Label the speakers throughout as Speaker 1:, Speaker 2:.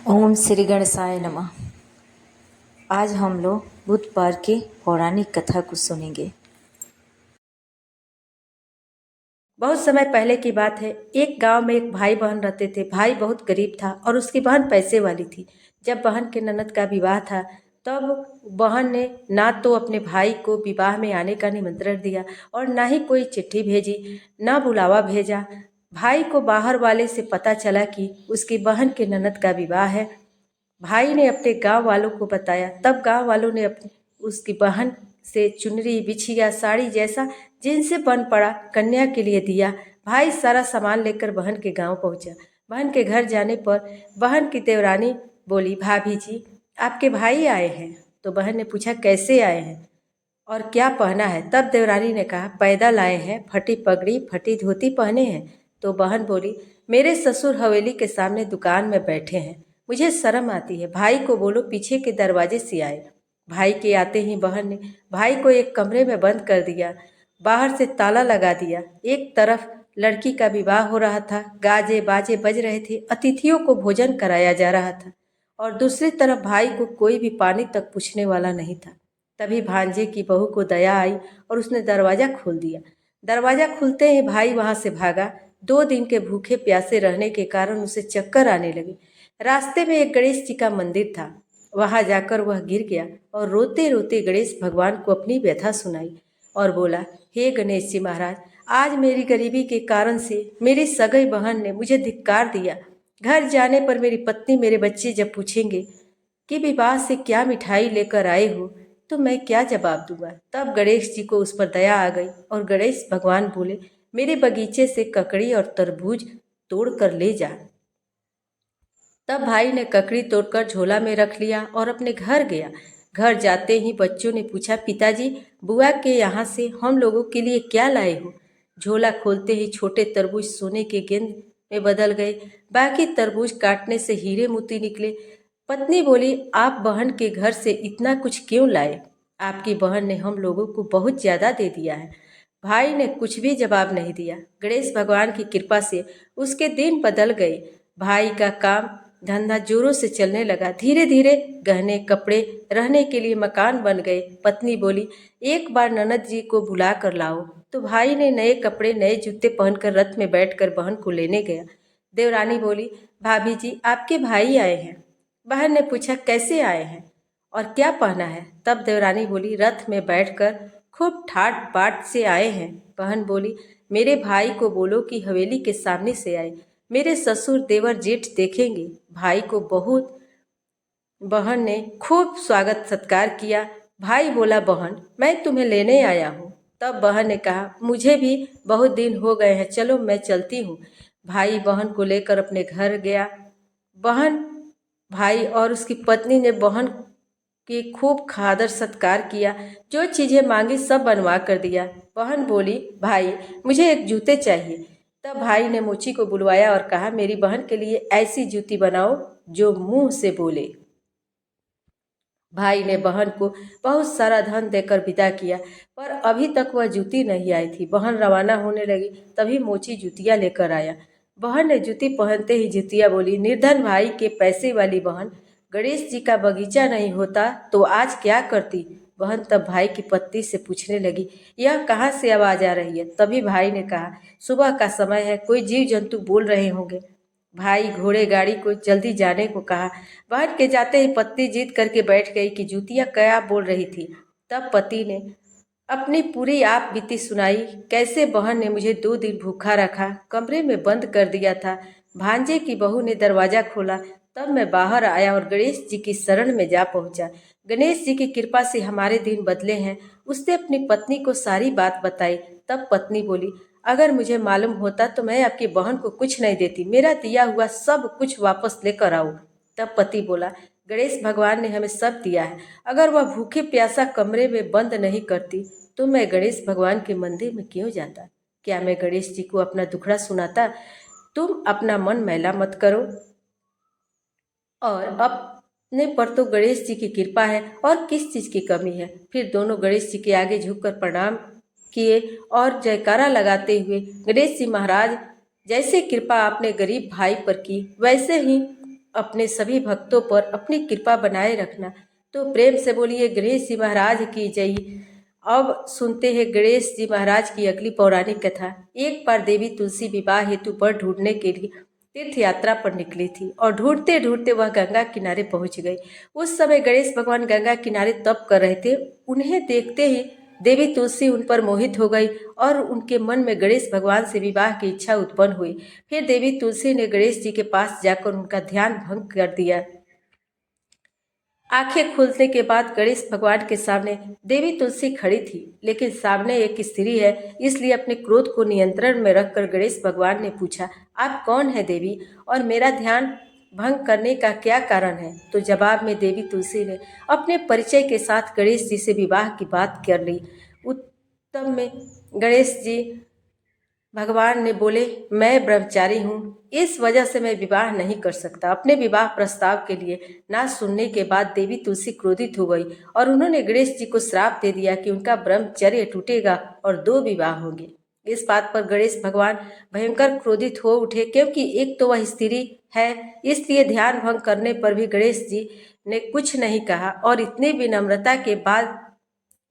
Speaker 1: ओम श्री गणेशाय नमः। आज हम लोग बुद्ध पार की पौराणिक कथा को सुनेंगे। बहुत समय पहले की बात है। एक गांव में एक भाई बहन रहते थे। भाई बहुत गरीब था और उसकी बहन पैसे वाली थी। जब बहन के ननद का विवाह था तब बहन ने ना तो अपने भाई को विवाह में आने का निमंत्रण दिया और ना ही कोई चिट्ठी भेजी, ना बुलावा भेजा। भाई को बाहर वाले से पता चला कि उसकी बहन के ननद का विवाह है। भाई ने अपने गांव वालों को बताया। तब गांव वालों ने अपनी उसकी बहन से चुनरी, बिछिया, साड़ी जैसा जिनसे बन पड़ा कन्या के लिए दिया। भाई सारा सामान लेकर बहन के गांव पहुंचा। बहन के घर जाने पर बहन की देवरानी बोली, भाभी जी आपके भाई आए हैं। तो बहन ने पूछा, कैसे आए हैं और क्या पहना है? तब देवरानी ने कहा, पैदल आए हैं, फटी पगड़ी फटी धोती पहने हैं। तो बहन बोली, मेरे ससुर हवेली के सामने दुकान में बैठे हैं, मुझे शर्म आती है। भाई को बोलो पीछे के दरवाजे से आए। भाई के आते ही बहन ने भाई को एक कमरे में बंद कर दिया, बाहर से ताला लगा दिया। एक तरफ लड़की का विवाह हो रहा था, गाजे बाजे बज रहे थे, अतिथियों को भोजन कराया जा रहा था और दूसरी तरफ भाई को कोई भी पानी तक पूछने वाला नहीं था। तभी भांजे की बहू को दया आई और उसने दरवाज़ा खोल दिया। दरवाज़ा खुलते ही भाई वहाँ से भागा। 2 दिन के भूखे प्यासे रहने के कारण उसे चक्कर आने लगे। रास्ते में एक गणेश जी का मंदिर था, वहाँ जाकर वह गिर गया और रोते रोते गणेश भगवान को अपनी व्यथा सुनाई और बोला, हे गणेश जी महाराज, आज मेरी गरीबी के कारण से मेरी सगई बहन ने मुझे धिक्कार दिया। घर जाने पर मेरी पत्नी, मेरे बच्चे जब पूछेंगे कि विवाह से क्या मिठाई लेकर आए हो तो मैं क्या जवाब दूंगा? तब गणेश जी को उस पर दया आ गई और गणेश भगवान बोले, मेरे बगीचे से ककड़ी और तरबूज तोड़ कर ले जा। तब भाई ने ककड़ी तोड़कर झोला में रख लिया और अपने घर गया। घर जाते ही बच्चों ने पूछा, पिताजी बुआ के यहाँ से हम लोगों के लिए क्या लाए हो? झोला खोलते ही छोटे तरबूज सोने के गेंद में बदल गए, बाकी तरबूज काटने से हीरे मोती निकले। पत्नी बोली, आप बहन के घर से इतना कुछ क्यों लाए? आपकी बहन ने हम लोगों को बहुत ज़्यादा दे दिया है। भाई ने कुछ भी जवाब नहीं दिया। गणेश भगवान की कृपा से उसके दिन बदल गए। भाई का काम धंधा जोरों से चलने लगा। धीरे धीरे गहने, कपड़े, रहने के लिए मकान बन गए। पत्नी बोली, एक बार ननद जी को बुला कर लाओ। तो भाई ने नए कपड़े, नए जूते पहनकर रथ में बैठकर बहन को लेने गया। देवरानी बोली, भाभी जी आपके भाई आए हैं। बहन ने पूछा, कैसे आए हैं और क्या पहना है? तब देवरानी बोली, रथ में बैठकर खूब ठाट बाट से आए हैं। बहन बोली, मेरे भाई को बोलो कि हवेली के सामने से आए, मेरे ससुर देवर जेठ देखेंगे। भाई को बहुत बहन ने खूब स्वागत सत्कार किया। भाई बोला, बहन मैं तुम्हें लेने आया हूँ। तब बहन ने कहा, मुझे भी बहुत दिन हो गए हैं, चलो मैं चलती हूँ। भाई बहन को लेकर अपने घर गया। बहन, भाई और उसकी पत्नी ने बहन की खूब खादर सत्कार किया। जो चीज़ें मांगी सब बनवा कर दिया। बहन बोली, भाई मुझे एक जूते चाहिए। तब भाई ने मोची को बुलवाया और कहा, मेरी बहन के लिए ऐसी जूती बनाओ जो मुंह से बोले। भाई ने बहन को बहुत सारा धन देकर विदा किया, पर अभी तक वह जूती नहीं आई थी। बहन रवाना होने लगी, तभी मोची जूतियाँ लेकर आया। बहन ने जूती पहनते ही जूतियाँ बोली, निर्धन भाई के पैसे वाली बहन, गणेश जी का बगीचा नहीं होता तो आज क्या करती? बहन तब भाई की पत्नी से पूछने लगी, यह कहाँ से आवाज़ आ रही है? तभी भाई ने कहा, सुबह का समय है, कोई जीव जंतु बोल रहे होंगे। भाई घोड़े गाड़ी को जल्दी जाने को कहा। बहन के जाते ही पत्नी जिद करके बैठ गई कि जूतियाँ क्या बोल रही थी। तब पति ने अपनी पूरी आप बीती सुनाई, कैसे बहन ने मुझे 2 दिन भूखा रखा, कमरे में बंद कर दिया था। भांजे की बहू ने दरवाज़ा खोला, तब मैं बाहर आया और गणेश जी की शरण में जा पहुंचा। गणेश जी की कृपा से हमारे दिन बदले हैं। उसने अपनी पत्नी को सारी बात बताई। तब पत्नी बोली, अगर मुझे मालूम होता तो मैं आपकी बहन को कुछ नहीं देती, मेरा दिया हुआ सब कुछ वापस लेकर आओ। तब पति बोला, गणेश भगवान ने हमें सब दिया है, अगर वह भूखे प्यासा कमरे में बंद नहीं करती तो मैं गणेश भगवान के मंदिर में क्यों जाता? क्या मैं गणेश जी को अपना दुखड़ा सुनाता? तुम अपना मन मैला मत करो और अपने पर तो गणेश जी की कृपा है और किस चीज़ की कमी है। फिर दोनों गणेश जी के आगे झुककर प्रणाम किए और जयकारा लगाते हुए, गणेश जी महाराज, जैसे कृपा आपने गरीब भाई पर की वैसे ही अपने सभी भक्तों पर अपनी कृपा बनाए रखना। तो प्रेम से बोलिए गणेश जी महाराज की जय। अब सुनते हैं गणेश जी महाराज की अगली पौराणिक कथा। एक बार देवी तुलसी विवाह हेतु वर ढूंढने के लिए तीर्थ यात्रा पर निकली थी और ढूंढते ढूंढते वह गंगा किनारे पहुंच गई। उस समय गणेश भगवान गंगा किनारे तप कर रहे थे। उन्हें देखते ही देवी तुलसी उन पर मोहित हो गई और उनके मन में गणेश भगवान से विवाह की इच्छा उत्पन्न हुई। फिर देवी तुलसी ने गणेश जी के पास जाकर उनका ध्यान भंग कर दिया। आंखें खुलने के बाद गणेश भगवान के सामने देवी तुलसी खड़ी थी, लेकिन सामने एक स्त्री है, इसलिए अपने क्रोध को नियंत्रण में रखकर गणेश भगवान ने पूछा, आप कौन है देवी, और मेरा ध्यान भंग करने का क्या कारण है? तो जवाब में देवी तुलसी ने अपने परिचय के साथ गणेश जी से विवाह की बात कर ली। उत्तम में गणेश जी भगवान ने बोले, मैं ब्रह्मचारी हूँ, इस वजह से मैं विवाह नहीं कर सकता। अपने विवाह प्रस्ताव के लिए ना सुनने के बाद देवी तुलसी क्रोधित हो गई और उन्होंने गणेश जी को श्राप दे दिया कि उनका ब्रह्मचर्य टूटेगा और 2 विवाह होंगे। इस बात पर गणेश भगवान भयंकर क्रोधित हो उठे, क्योंकि एक तो वह स्त्री है, इसलिए ध्यान भंग करने पर भी गणेश जी ने कुछ नहीं कहा और इतनी विनम्रता के बाद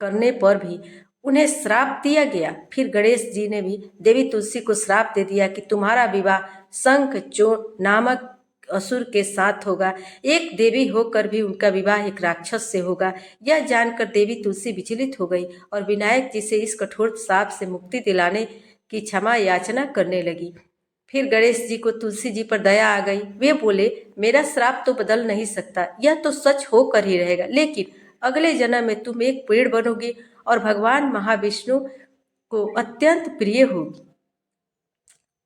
Speaker 1: करने पर भी उन्हें श्राप दिया गया। फिर गणेश जी ने भी देवी तुलसी को श्राप दे दिया कि तुम्हारा विवाह शंखचूड़ नामक असुर के साथ होगा। एक देवी होकर भी उनका विवाह एक राक्षस से होगा। यह जानकर देवी तुलसी विचलित हो गई और विनायक जी से इस कठोर श्राप से मुक्ति दिलाने की क्षमा याचना करने लगी। फिर गणेश जी को तुलसी जी पर दया आ गई। वे बोले, मेरा श्राप तो बदल नहीं सकता, यह तो सच होकर ही रहेगा, लेकिन अगले जन्म में तुम एक पेड़ बनोगी और भगवान महाविष्णु को अत्यंत प्रिय होगी।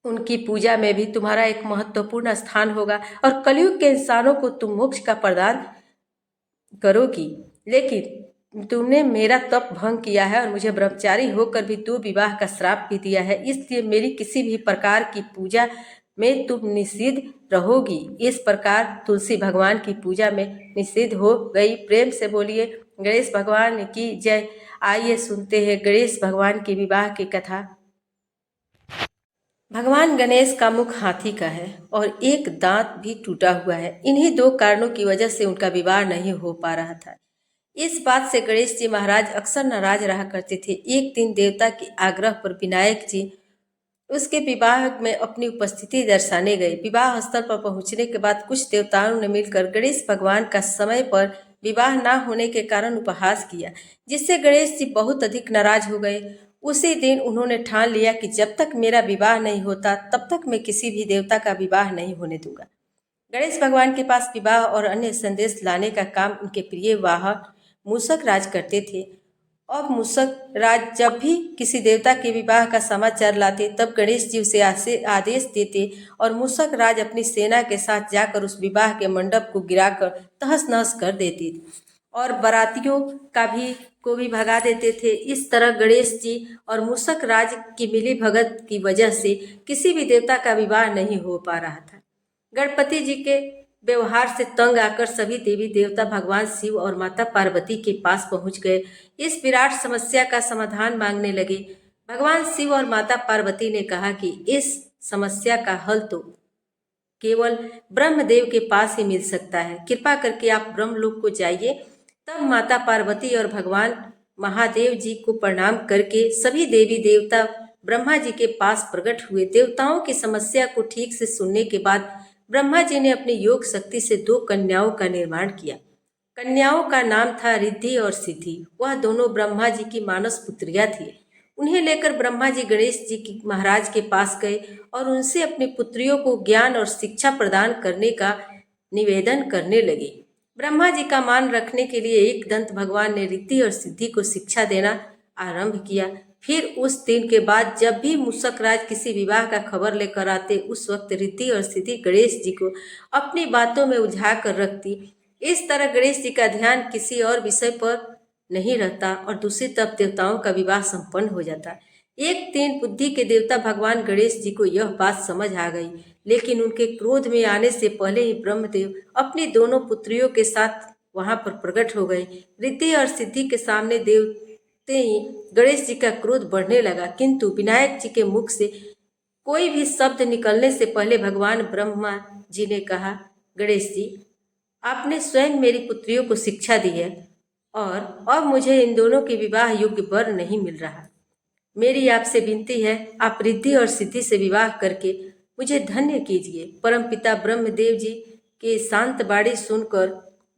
Speaker 1: उनकी पूजा में भी तुम्हारा एक महत्वपूर्ण स्थान होगा और कलयुग के इंसानों को तुम मोक्ष का प्रदान करोगी। लेकिन तुमने मेरा तप भंग किया है और मुझे ब्रह्मचारी होकर भी 2 विवाह का श्राप भी दिया है, इसलिए मेरी किसी भी प्रकार की पूजा में तुम निषिद्ध रहोगी। इस प्रकार तुलसी भगवान की पूजा में निषिद्ध हो गई। प्रेम से बोलिए गणेश भगवान की जय। आइए सुनते हैं गणेश भगवान की विवाह की कथा। भगवान गणेश का मुख हाथी का है और एक दांत भी टूटा हुआ है। इन्हीं 2 कारणों की वजह से उनका विवाह नहीं हो पा रहा था। इस बात से गणेश जी महाराज अक्सर नाराज रहा करते थे। एक दिन देवता के आग्रह पर विनायक जी उसके विवाह में अपनी उपस्थिति दर्शाने गए। विवाह स्थल पर पहुंचने के बाद कुछ देवताओं ने मिलकर गणेश भगवान का समय पर विवाह न होने के कारण उपहास किया, जिससे गणेश जी बहुत अधिक नाराज हो गए। उसी दिन उन्होंने ठान लिया कि जब तक मेरा विवाह नहीं होता तब तक मैं किसी भी देवता का विवाह नहीं होने दूंगा। गणेश भगवान के पास विवाह और अन्य संदेश लाने का काम उनके प्रिय वाहक मूषक राज करते थे। अब मूषक राज जब भी किसी देवता के विवाह का समाचार लाते तब गणेश जी उसे आदेश देते और मूषक राज अपनी सेना के साथ जाकर उस विवाह के मंडप को गिराकर तहस नहस कर देते और बारातियों को भी भगा देते थे। इस तरह गणेश जी और मूषक राज की मिली भगत की वजह से किसी भी देवता का विवाह नहीं हो पा रहा था। गणपति जी के व्यवहार से तंग आकर सभी देवी देवता भगवान शिव और माता पार्वती के पास पहुंच गए। इस विराट समस्या का समाधान मांगने लगे। भगवान शिव और माता पार्वती ने कहा कि इस समस्या का हल तो केवल ब्रह्मदेव के पास ही मिल सकता है। कृपा करके आप ब्रह्मलोक को जाइए। तब माता पार्वती और भगवान महादेव जी को प्रणाम करके सभी देवी देवता ब्रह्मा जी के पास प्रकट हुए। देवताओं की समस्या को ठीक से सुनने के बाद ब्रह्मा जी ने अपनी योग शक्ति से 2 कन्याओं का निर्माण किया। कन्याओं का नाम था रिद्धि और सिद्धि। वह दोनों ब्रह्मा जी की मानस पुत्रियां थी। उन्हें लेकर ब्रह्मा जी गणेश जी की महाराज के पास गए और उनसे अपनी पुत्रियों को ज्ञान और शिक्षा प्रदान करने का निवेदन करने लगे। ब्रह्मा जी का मान रखने के लिए एक दंत भगवान ने रिद्धि और सिद्धि को शिक्षा देना आरंभ किया। फिर उस दिन के बाद जब भी मूषक राज किसी विवाह का खबर लेकर आते, उस वक्त रिद्धि और सिद्धि गणेश जी को अपनी बातों में उलझा कर रखती। इस तरह गणेश जी का ध्यान किसी और विषय पर नहीं रहता और दूसरी तरफ देवताओं का विवाह संपन्न हो जाता। एक दिन बुद्धि के देवता भगवान गणेश जी को यह बात समझ आ गई, लेकिन उनके क्रोध में आने से पहले ही ब्रह्मदेव अपनी दोनों पुत्रियों के साथ वहां पर प्रकट हो गए। रिद्धि और सिद्धि के सामने देवते ही गणेश जी का क्रोध बढ़ने लगा, किंतु विनायक जी के मुख से कोई भी शब्द निकलने से पहले भगवान ब्रह्मा जी ने कहा, गणेश जी, आपने स्वयं मेरी पुत्रियों को शिक्षा दी है और अब मुझे इन दोनों के विवाह योग्य वर नहीं मिल रहा। मेरी आपसे विनती है, आप रिद्धि और सिद्धि से विवाह करके मुझे धन्य कीजिए। परमपिता ब्रह्मदेव जी के शांत बाणी सुनकर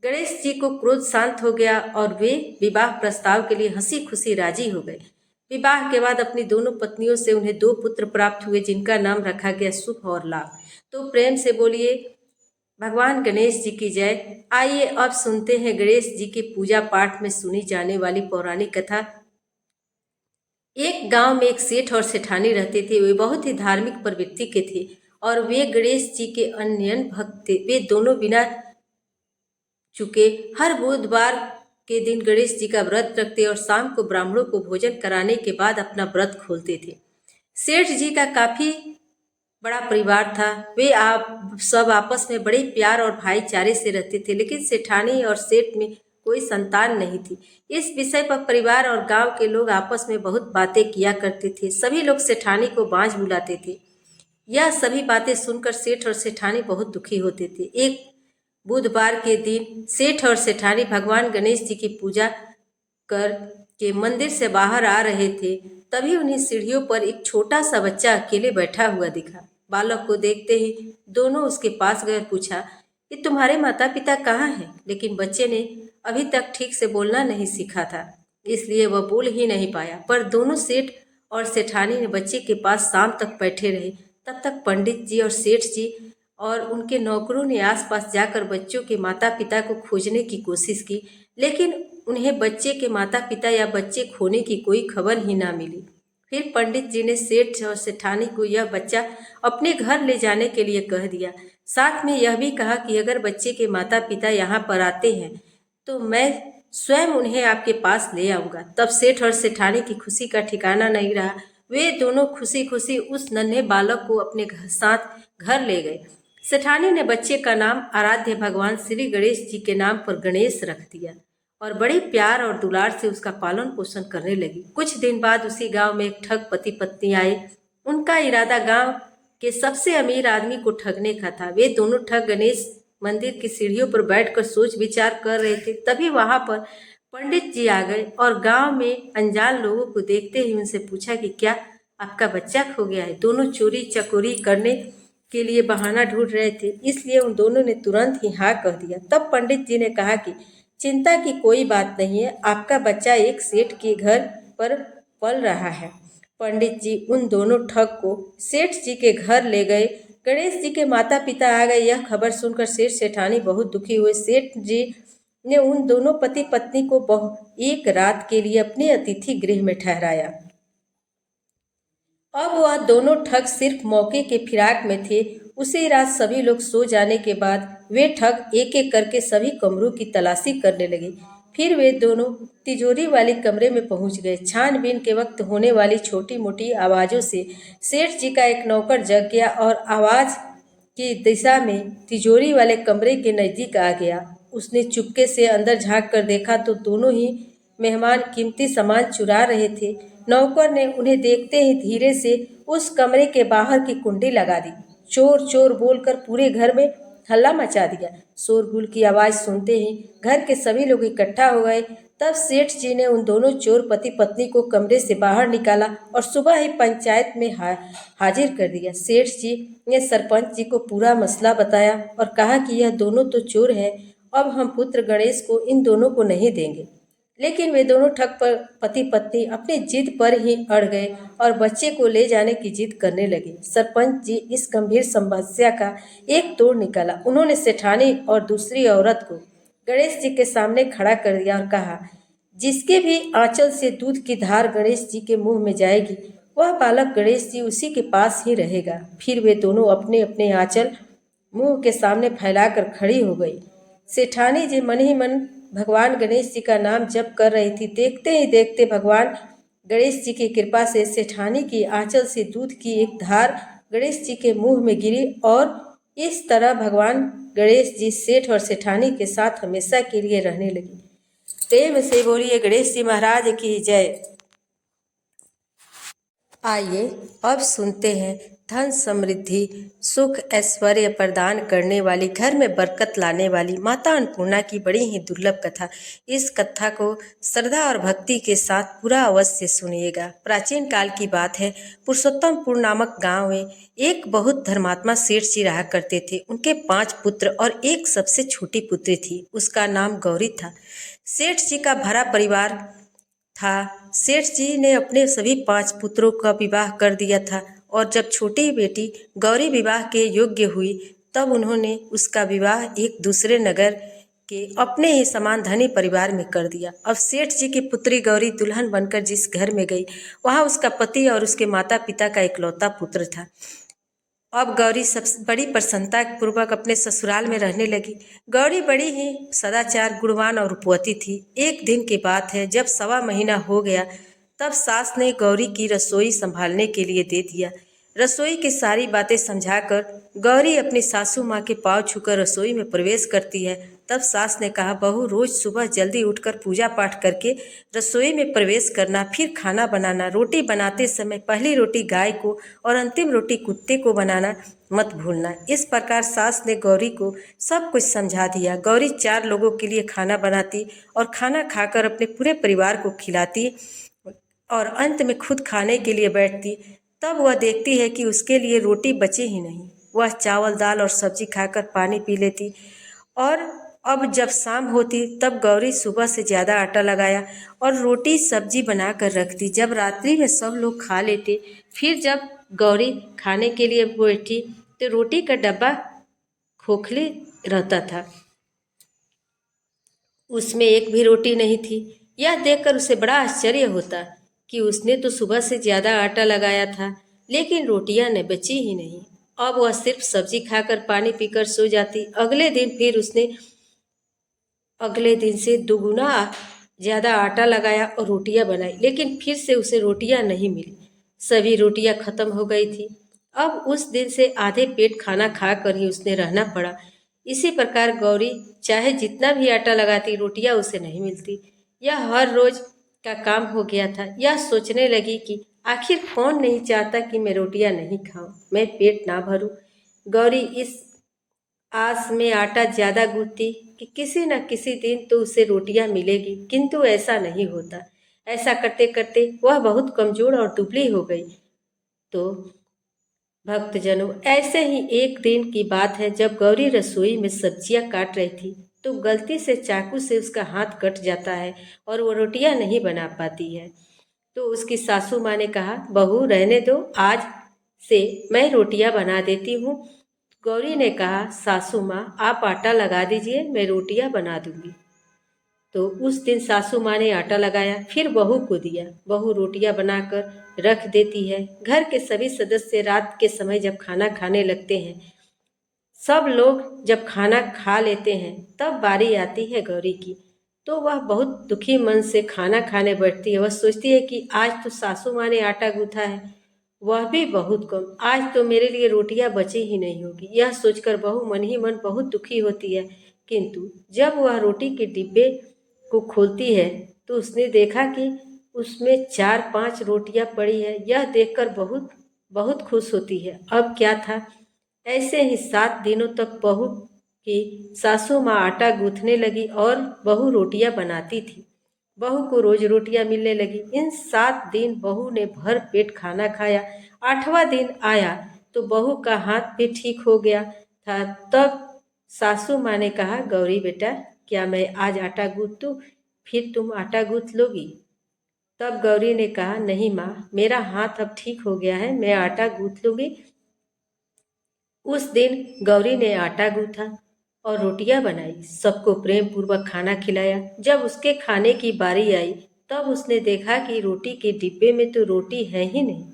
Speaker 1: गणेश जी को क्रोध शांत हो गया और वे विवाह प्रस्ताव के लिए हंसी खुशी राजी हो गए। विवाह के बाद अपनी दोनों पत्नियों से उन्हें 2 पुत्र प्राप्त हुए, जिनका नाम रखा गया सुख और लाभ। तो प्रेम से बोलिए भगवान गणेश जी की जय। आइए अब सुनते हैं गणेश जी के पूजा पाठ में सुनी जाने वाली पौराणिक कथा। एक गांव में एक सेठ और सेठानी रहते थे। वे बहुत ही धार्मिक प्रवृत्ति के थे और वे गणेश जी के अनन्य भक्त थे। वे दोनों बिना चुके हर बुधवार के दिन गणेश जी का व्रत रखते और शाम को ब्राह्मणों को भोजन कराने के बाद अपना व्रत खोलते थे। सेठ जी का काफी बड़ा परिवार था। वे आप सब आपस में बड़े प्यार और भाईचारे से रहते थे, लेकिन सेठानी और सेठ में कोई संतान नहीं थी। इस विषय पर परिवार और गांव के लोग आपस में बहुत बातें किया करते थे। सभी लोग सेठानी को बांझ बुलाते थे। यह सभी बातें सुनकर सेठ और सेठानी बहुत दुखी होते थे। एक बुधवार के दिन सेठ और सेठानी भगवान गणेश जी की पूजा कर के मंदिर से बाहर आ रहे थे। तभी उन्हें सीढ़ियों पर एक छोटा सा बच्चा अकेले बैठा हुआ दिखा। बालक को देखते ही दोनों उसके पास गए और पूछा कि तुम्हारे माता पिता कहाँ हैं? लेकिन बच्चे ने अभी तक ठीक से बोलना नहीं सीखा था, इसलिए वह बोल ही नहीं पाया। पर दोनों सेठ और सेठानी ने बच्चे के पास शाम तक बैठे रहे। तब तक पंडित जी और सेठ जी और उनके नौकरों ने आसपास जाकर बच्चों के माता पिता को खोजने की कोशिश की, लेकिन उन्हें बच्चे के माता पिता या बच्चे खोने की कोई खबर ही ना मिली। फिर पंडित जी ने सेठ और सेठानी को यह बच्चा अपने घर ले जाने के लिए कह दिया। साथ में यह भी कहा कि अगर बच्चे के माता पिता यहाँ पर आते हैं तो मैं स्वयं उन्हें आपके पास ले आऊँगा। तब सेठ और सेठानी की खुशी का ठिकाना नहीं रहा। वे दोनों खुशी खुशी उस नन्हे बालक को अपने साथ घर ले गए। सेठानी ने बच्चे का नाम आराध्य भगवान श्री गणेश जी के नाम पर गणेश रख दिया और बड़े प्यार और दुलार से उसका पालन पोषण करने लगी। कुछ दिन बाद उसी गांव में एक ठग पति पत्नी आए। उनका इरादा गांव के सबसे अमीर आदमी को ठगने का था। वे दोनों ठग गणेश मंदिर की सीढ़ियों पर बैठकर सोच विचार कर रहे थे। तभी वहां पर पंडित जी आ गए और गांव में अनजान लोगों को देखते ही उनसे पूछा कि क्या आपका बच्चा खो गया है? दोनों चोरी चकोरी करने के लिए बहाना ढूंढ रहे थे, इसलिए उन दोनों ने तुरंत ही हाँ कह दिया। तब पंडित जी ने कहा कि चिंता की कोई बात नहीं है, आपका बच्चा एक सेठ के घर पर पल रहा है। पंडित जी उन दोनों ठग को सेठ जी के घर ले गए। गणेश जी के माता पिता आ गए। यह खबर सुनकर सेठ सेठानी बहुत दुखी हुए। सेठ जी ने उन दोनों पति पत्नी को एक रात के लिए अपने अतिथि गृह में ठहराया। अब वह दोनों ठग सिर्फ मौके के फिराक में थे। उसी रात सभी लोग सो जाने के बाद वे ठग एक एक करके सभी कमरों की तलाशी करने लगे। फिर वे दोनों तिजोरी वाले कमरे में पहुंच गए। छानबीन के वक्त होने वाली छोटी मोटी आवाज़ों से सेठ जी का एक नौकर जग गया और आवाज़ की दिशा में तिजोरी वाले कमरे के नज़दीक आ गया। उसने चुपके से अंदर झांक कर देखा तो दोनों ही मेहमान कीमती सामान चुरा रहे थे। नौकर ने उन्हें देखते ही धीरे से उस कमरे के बाहर की कुंडी लगा दी। चोर चोर बोलकर पूरे घर में हल्ला मचा दिया। शोरगुल की आवाज़ सुनते ही घर के सभी लोग इकट्ठा हो गए। तब सेठ जी ने उन दोनों चोर पति पत्नी को कमरे से बाहर निकाला और सुबह ही पंचायत में हाजिर कर दिया। सेठ जी ने सरपंच जी को पूरा मसला बताया और कहा कि यह दोनों तो चोर हैं, अब हम पुत्र गणेश को इन दोनों को नहीं देंगे। लेकिन वे दोनों ठग पर पति पत्नी अपनी जिद पर ही अड़ गए और बच्चे को ले जाने की जिद करने लगे। सरपंच जी इस गंभीर समस्या का एक तोड़ निकाला। उन्होंने सेठानी और दूसरी औरत को गणेश जी के सामने खड़ा कर दिया और कहा, जिसके भी आंचल से दूध की धार गणेश जी के मुंह में जाएगी, वह बालक गणेश जी उसी के पास ही रहेगा। फिर वे दोनों अपने अपने आंचल मुंह के सामने फैलाकर खड़ी हो गई। सेठानी जी मन ही मन भगवान गणेश जी का नाम जप कर रही थी। देखते ही देखते भगवान गणेश जी की कृपा से सेठानी की आंचल से दूध की एक धार गणेश जी के मुंह में गिरी और इस तरह भगवान गणेश जी सेठ और सेठानी के साथ हमेशा के लिए रहने लगी। प्रेम से बोलिए गणेश जी महाराज की जय। आइए अब सुनते हैं धन समृद्धि सुख ऐश्वर्य प्रदान करने वाली, घर में बरकत लाने वाली माता अन्नपूर्णा की बड़ी ही दुर्लभ कथा। इस कथा को श्रद्धा और भक्ति के साथ पूरा अवश्य सुनिएगा। प्राचीन काल की बात है। पुरुषोत्तमपुर नामक गांव में एक बहुत धर्मात्मा सेठ जी रहा करते थे। उनके 5 पुत्र और एक सबसे छोटी पुत्री थी। उसका नाम गौरी था। सेठ जी का भरा परिवार था। सेठ जी ने अपने सभी 5 पुत्रों का विवाह कर दिया था और जब छोटी बेटी गौरी विवाह के योग्य हुई तब उन्होंने उसका विवाह एक दूसरे नगर के अपने ही समान धनी परिवार में कर दिया। अब सेठ जी की पुत्री गौरी दुल्हन बनकर जिस घर में गई वहाँ उसका पति और उसके माता पिता का इकलौता पुत्र था। अब गौरी सब बड़ी प्रसन्नता पूर्वक अपने ससुराल में रहने लगी। गौरी बड़ी ही सदाचार गुणवान और रूपवती थी। एक दिन की बात है, जब 1.25 महीना हो गया तब सास ने गौरी की रसोई संभालने के लिए दे दिया। रसोई की सारी बातें समझाकर गौरी अपनी सासू माँ के पाँव छूकर रसोई में प्रवेश करती है। तब सास ने कहा, बहू रोज सुबह जल्दी उठकर पूजा पाठ करके रसोई में प्रवेश करना, फिर खाना बनाना। रोटी बनाते समय पहली रोटी गाय को और अंतिम रोटी कुत्ते को बनाना मत भूलना। इस प्रकार सास ने गौरी को सब कुछ समझा दिया। गौरी 4 लोगों के लिए खाना बनाती और खाना खाकर अपने पूरे परिवार को खिलाती और अंत में खुद खाने के लिए बैठती। तब वह देखती है कि उसके लिए रोटी बची ही नहीं। वह चावल दाल और सब्जी खाकर पानी पी लेती। और अब जब शाम होती तब गौरी सुबह से ज़्यादा आटा लगाया और रोटी सब्जी बनाकर रखती। जब रात्रि में सब लोग खा लेते, फिर जब गौरी खाने के लिए बैठी तो रोटी का डब्बा खोखले रहता था, उसमें एक भी रोटी नहीं थी। यह देखकर उसे बड़ा आश्चर्य होता कि उसने तो सुबह से ज़्यादा आटा लगाया था लेकिन रोटियां न बची ही नहीं। अब वह सिर्फ सब्जी खाकर पानी पीकर सो जाती। अगले दिन से दुगुना ज़्यादा आटा लगाया और रोटियां बनाई, लेकिन फिर से उसे रोटियां नहीं मिली। सभी रोटियां खत्म हो गई थी। अब उस दिन से आधे पेट खाना खाकर ही उसने रहना पड़ा। इसी प्रकार गौरी चाहे जितना भी आटा लगाती रोटियां उसे नहीं मिलती। यह हर रोज का काम हो गया था। यह सोचने लगी कि आखिर कौन नहीं चाहता कि मैं रोटियां नहीं खाऊं, मैं पेट ना भरूं। गौरी इस आस में आटा ज़्यादा गूंथती कि किसी न किसी दिन तो उसे रोटियां मिलेगी, किंतु ऐसा नहीं होता। ऐसा करते करते वह बहुत कमज़ोर और दुबली हो गई। तो भक्तजनों, ऐसे ही एक दिन की बात है, जब गौरी रसोई में सब्जियां काट रही थी तो गलती से चाकू से उसका हाथ कट जाता है और वो रोटियां नहीं बना पाती है। तो उसकी सासू माँ ने कहा, बहू रहने दो, आज से मैं रोटियां बना देती हूँ। गौरी ने कहा, सासू माँ आप आटा लगा दीजिए, मैं रोटियां बना दूंगी। तो उस दिन सासू माँ ने आटा लगाया, फिर बहू को दिया। बहू रोटियां बनाकर रख देती है। घर के सभी सदस्य रात के समय जब खाना खाने लगते हैं, सब लोग जब खाना खा लेते हैं तब बारी आती है गौरी की। तो वह बहुत दुखी मन से खाना खाने बैठती है। वह सोचती है कि आज तो सासू माँ ने आटा गूंथा है, वह भी बहुत कम, आज तो मेरे लिए रोटियां बची ही नहीं होगी। यह सोचकर बहू मन ही मन बहुत दुखी होती है। किंतु जब वह रोटी के डिब्बे को खोलती है तो उसने देखा कि उसमें 4-5 रोटियां पड़ी है। यह देखकर बहुत बहुत खुश होती है। अब क्या था, ऐसे ही 7 दिनों तक बहू की सासू माँ आटा गूंथने लगी और बहू रोटियां बनाती थी। बहू को रोज रोटियां मिलने लगी। इन 7 दिन बहू ने भर पेट खाना खाया। 8वां दिन आया तो बहू का हाथ भी ठीक हो गया था। तब सासू माँ ने कहा, गौरी बेटा, क्या मैं आज आटा गूंथ दूँ, फिर तुम आटा गूंथ लोगी? तब गौरी ने कहा, नहीं माँ, मेरा हाथ अब ठीक हो गया है, मैं आटा गूंथ लूँगी। उस दिन गौरी ने आटा गूंथा और रोटियां बनाई, सबको प्रेम पूर्वक खाना खिलाया। जब उसके खाने की बारी आई तब उसने देखा कि रोटी के डिब्बे में तो रोटी है ही नहीं,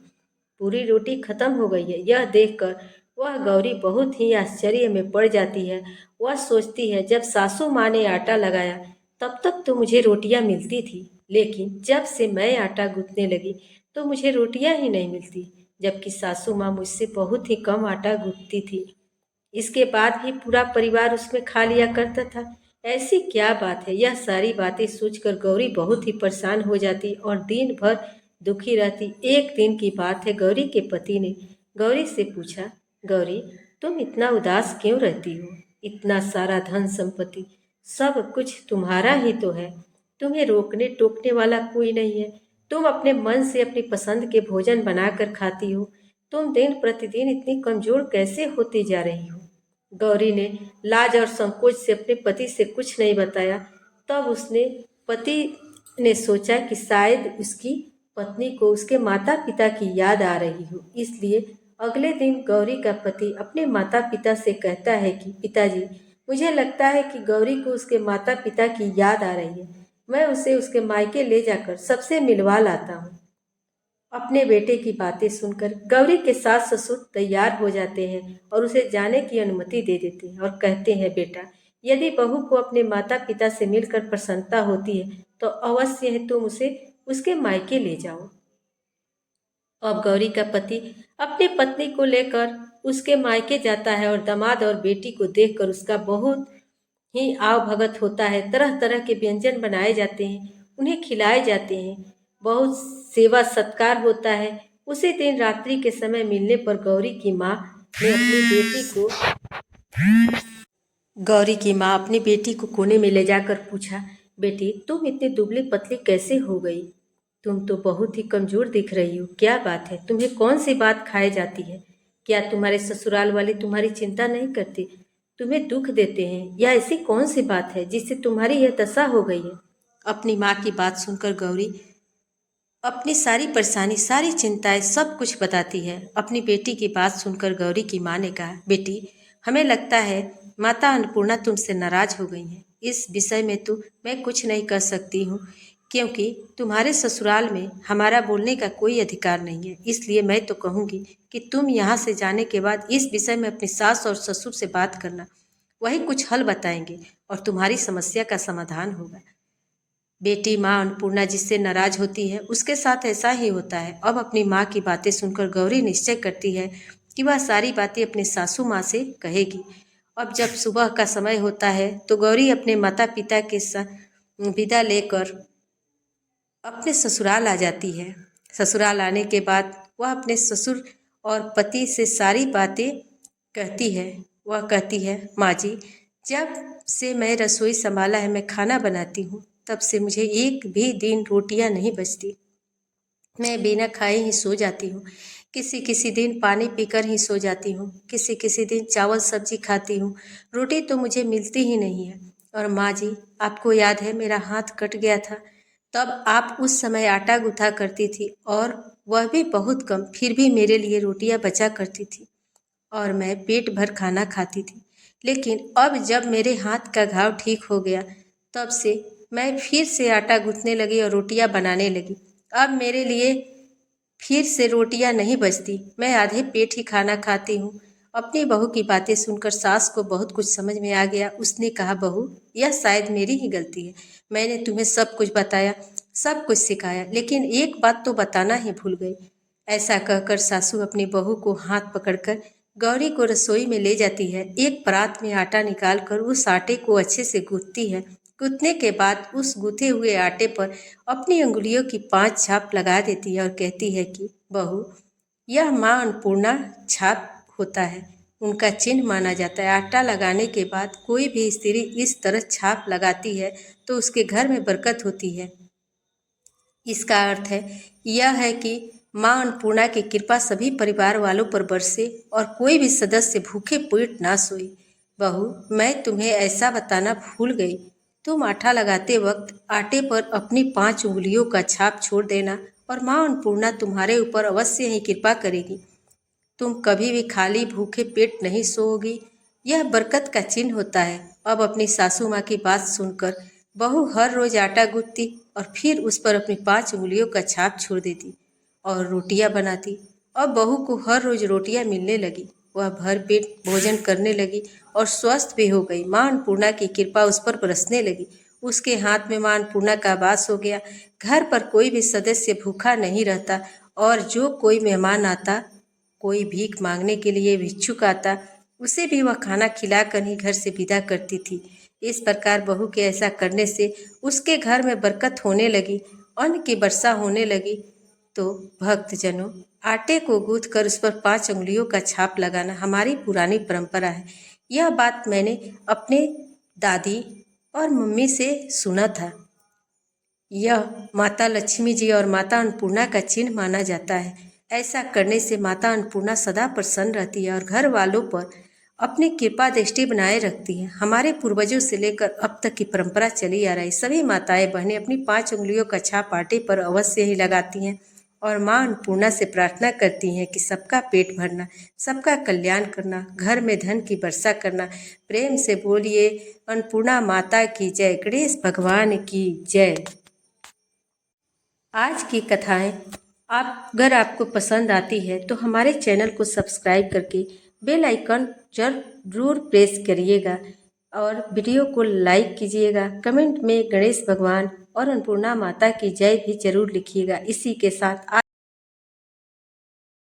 Speaker 1: पूरी रोटी खत्म हो गई है। यह देखकर वह गौरी बहुत ही आश्चर्य में पड़ जाती है। वह सोचती है, जब सासू माँ ने आटा लगाया तब तक तो मुझे रोटियां मिलती थी, लेकिन जब से मैं आटा गूंथने लगी तो मुझे रोटियां ही नहीं मिलती, जबकि सासू माँ मुझसे बहुत ही कम आटा गूंथती थी। इसके बाद भी पूरा परिवार उसमें खा लिया करता था। ऐसी क्या बात है? यह सारी बातें सोचकर गौरी बहुत ही परेशान हो जाती और दिन भर दुखी रहती। एक दिन की बात है, गौरी के पति ने गौरी से पूछा, गौरी, तुम इतना उदास क्यों रहती हो? इतना सारा धन संपत्ति, सब कुछ तुम्हारा ही तो है। तुम्हें रोकने टोकने वाला कोई नहीं है। तुम अपने मन से अपनी पसंद के भोजन बनाकर खाती हो। तुम दिन प्रतिदिन इतनी कमजोर कैसे होती जा रही हो? गौरी ने लाज और संकोच से अपने पति से कुछ नहीं बताया। तब उसने पति ने सोचा कि शायद उसकी पत्नी को उसके माता पिता की याद आ रही हो, इसलिए अगले दिन गौरी का पति अपने माता पिता से कहता है कि पिताजी, मुझे लगता है कि गौरी को उसके माता पिता की याद आ रही है। मैं उसे उसके मायके ले जाकर सबसे मिलवा लाता हूँ। अपने बेटे की बातें सुनकर गौरी के सास ससुर तैयार हो जाते हैं और उसे जाने की अनुमति दे देते हैं और कहते हैं, बेटा, यदि बहू को अपने माता पिता से मिलकर प्रसन्नता होती है तो अवश्य है तुम उसे उसके मायके ले जाओ। अब गौरी का पति अपनी पत्नी को लेकर उसके मायके जाता है और दामाद और बेटी को देखकर उसका बहुत ही आव भगत होता है। तरह तरह के व्यंजन बनाए जाते हैं, उन्हें खिलाए जाते हैं, बहुत सेवा सत्कार होता है। उसी दिन रात्रि के समय मिलने पर गौरी की माँ अपनी बेटी को कोने में ले जाकर पूछा, बेटी, तुम इतनी दुबली पतली कैसे हो गई? तुम तो बहुत ही कमजोर दिख रही हो। क्या बात है? तुम्हें कौन सी बात खाई जाती है? क्या तुम्हारे ससुराल वाले तुम्हारी चिंता नहीं करते, तुम्हें दुख देते हैं, या ऐसी कौन सी बात है जिससे तुम्हारी यह दशा हो गई है? अपनी माँ की बात सुनकर गौरी अपनी सारी परेशानी, सारी चिंताएं, सब कुछ बताती है। अपनी बेटी की बात सुनकर गौरी की माँ ने कहा, बेटी, हमें लगता है माता अन्नपूर्णा तुमसे नाराज हो गई हैं। इस विषय में तो मैं कुछ नहीं कर सकती हूँ, क्योंकि तुम्हारे ससुराल में हमारा बोलने का कोई अधिकार नहीं है। इसलिए मैं तो कहूँगी कि तुम यहाँ से जाने के बाद इस विषय में अपनी सास और ससुर से बात करना, वही कुछ हल बताएंगे और तुम्हारी समस्या का समाधान होगा। बेटी माँ अन्नपूर्णा जिससे नाराज होती है उसके साथ ऐसा ही होता है। अब अपनी माँ की बातें सुनकर गौरी निश्चय करती है कि वह सारी बातें अपनी सासू माँ से कहेगी। अब जब सुबह का समय होता है तो गौरी अपने माता पिता के साथ विदा लेकर अपने ससुराल आ जाती है। ससुराल आने के बाद वह अपने ससुर और पति से सारी बातें कहती है। वह कहती है, माँ जी, जब से मैं रसोई संभाला है, मैं खाना बनाती हूँ, तब से मुझे एक भी दिन रोटियाँ नहीं बचती। मैं बिना खाए ही सो जाती हूँ। किसी किसी दिन पानी पीकर ही सो जाती हूँ, किसी किसी दिन चावल सब्जी खाती हूँ, रोटी तो मुझे मिलती ही नहीं है। और माँ जी, आपको याद है मेरा हाथ कट गया था, तब आप उस समय आटा गूँथा करती थी और वह भी बहुत कम, फिर भी मेरे लिए रोटियाँ बचा करती थी और मैं पेट भर खाना खाती थी। लेकिन अब जब मेरे हाथ का घाव ठीक हो गया, तब से मैं फिर से आटा गूँथने लगी और रोटियां बनाने लगी। अब मेरे लिए फिर से रोटियां नहीं बचती, मैं आधे पेट ही खाना खाती हूँ। अपनी बहू की बातें सुनकर सास को बहुत कुछ समझ में आ गया। उसने कहा, बहू, यह शायद मेरी ही गलती है। मैंने तुम्हें सब कुछ बताया, सब कुछ सिखाया, लेकिन एक बात तो बताना ही भूल गई। ऐसा कहकर सासू अपनी बहू को हाथ पकड़कर गौरी को रसोई में ले जाती है। एक परात में आटा निकालकर उस आटे को अच्छे से गूँथती है। गूँथने के बाद उस गूँथे हुए आटे पर अपनी अंगुलियों की 5 छाप लगा देती है और कहती है कि बहू, यह माँ अन्नपूर्णा छाप होता है, उनका चिन्ह माना जाता है। आटा लगाने के बाद कोई भी स्त्री इस तरह छाप लगाती है तो उसके घर में बरकत होती है। इसका अर्थ है यह है कि माँ अन्नपूर्णा की कृपा सभी परिवार वालों पर बरसे और कोई भी सदस्य भूखे पेट ना सोए। बहू, मैं तुम्हें ऐसा बताना भूल गई, तुम आटा लगाते वक्त आटे पर अपनी 5 उंगलियों का छाप छोड़ देना और माँ अन्नपूर्णा तुम्हारे ऊपर अवश्य ही कृपा करेगी। तुम कभी भी खाली भूखे पेट नहीं सोओगी, यह बरकत का चिन्ह होता है। अब अपनी सासू माँ की बात सुनकर बहू हर रोज आटा गूँथती और फिर उस पर अपनी 5 उंगलियों का छाप छोड़ देती और रोटियां बनाती। अब बहू को हर रोज रोटियां मिलने लगी, वह भर पेट भोजन करने लगी और स्वस्थ भी हो गई। माँ अन्नपूर्णा की कृपा उस पर बरसने लगी। उसके हाथ में माँ अन्नपूर्णा का वास हो गया। घर पर कोई भी सदस्य भूखा नहीं रहता और जो कोई मेहमान आता, कोई भीख मांगने के लिए भिक्षुक आता, उसे भी वह खाना खिलाकर ही घर से विदा करती थी। इस प्रकार बहू के ऐसा करने से उसके घर में बरकत होने लगी, अन्न की वर्षा होने लगी। तो भक्तजनों, आटे को गूंथ कर उस पर 5 उंगलियों का छाप लगाना हमारी पुरानी परंपरा है। यह बात मैंने अपने दादी और मम्मी से सुना था। यह माता लक्ष्मी जी और माता अन्नपूर्णा का चिन्ह माना जाता है। ऐसा करने से माता अन्नपूर्णा सदा प्रसन्न रहती है और घर वालों पर अपनी कृपा दृष्टि बनाए रखती है। हमारे पूर्वजों से लेकर अब तक की परंपरा चली आ रही। सभी माताएं बहनें अपनी 5 उंगलियों का छाप आटे पर अवश्य ही लगाती हैं और माँ अन्नपूर्णा से प्रार्थना करती हैं कि सबका पेट भरना, सबका कल्याण करना, घर में धन की वर्षा करना। प्रेम से बोलिए अन्नपूर्णा माता की जय, गणेश भगवान की जय। आज की कथाएं अगर आपको पसंद आती है तो हमारे चैनल को सब्सक्राइब करके बेल आइकन जरूर प्रेस करिएगा और वीडियो को लाइक कीजिएगा। कमेंट में गणेश भगवान और अन्नपूर्णा माता की जय भी जरूर लिखिएगा। इसी के साथ